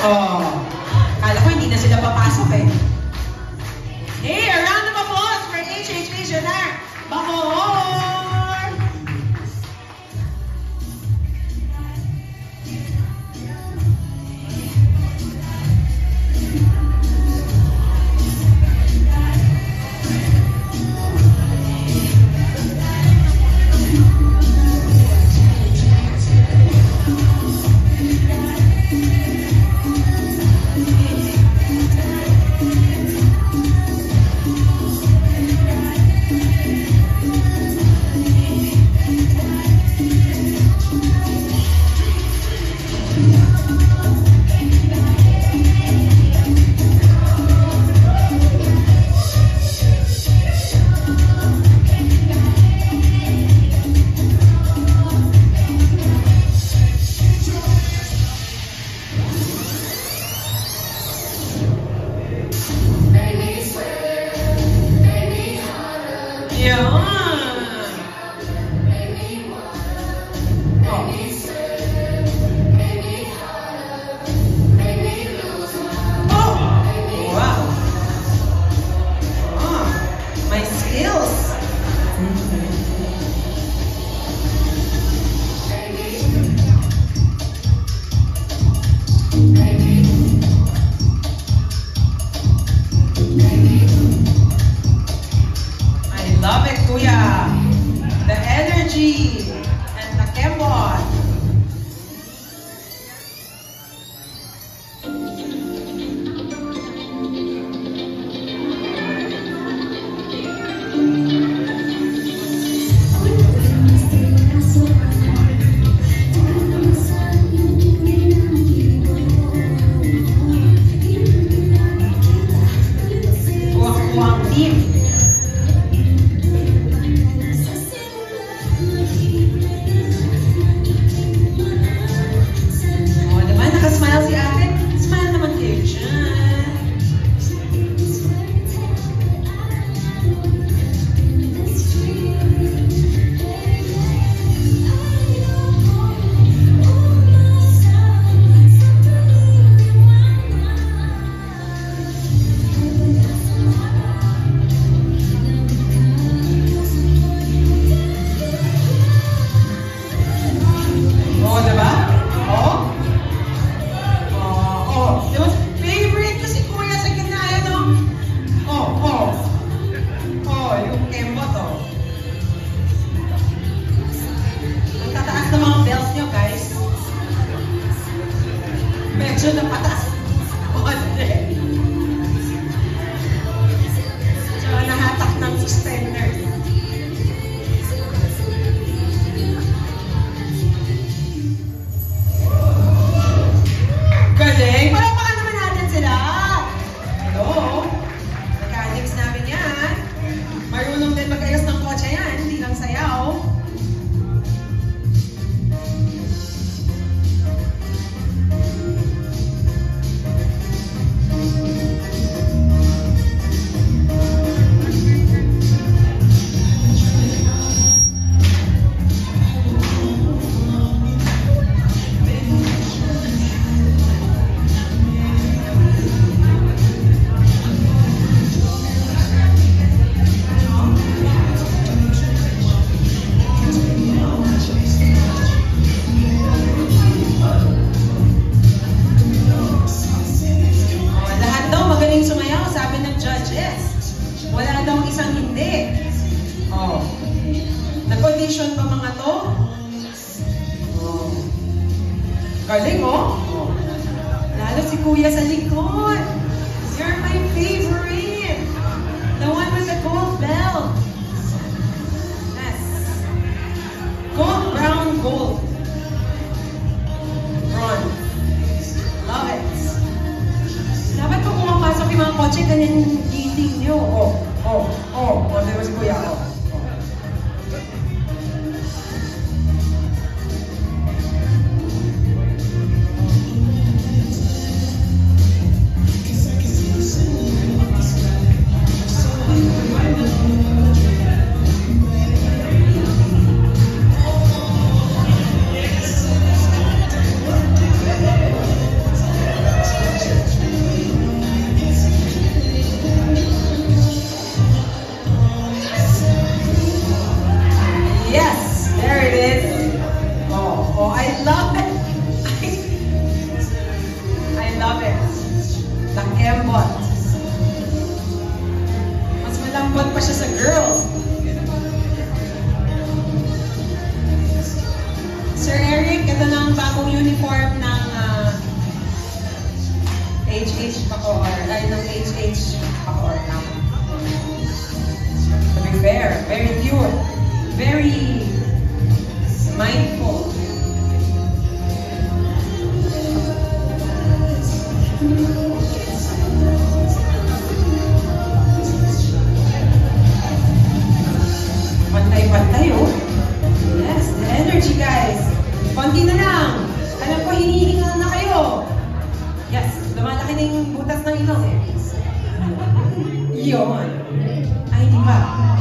Oh. Kala ko hindi na sila papasok eh. Hey, a round of applause for HH Visionaire Bacoor! Galing, oh. Lalo si Kuya sa likod. You're my favorite. The one with the gold belt. Yes. Gold, brown, gold. Bronze. Love it. Dapat pag pumapasok yung mga kotse, ganyan yung dating nyo. Oh, diba si Kuya? Oh. uniform ng HH Bacoor, ay ng HH Bacoor. To be fair, very pure, very mindful. Pantay-pantay, oh. Yes, the energy, guys. Konti na lang. Alam ko, hinihingal na kayo. Yes, lumalaki na yung butas ng ilong, eh. Yun. Ay, di ba?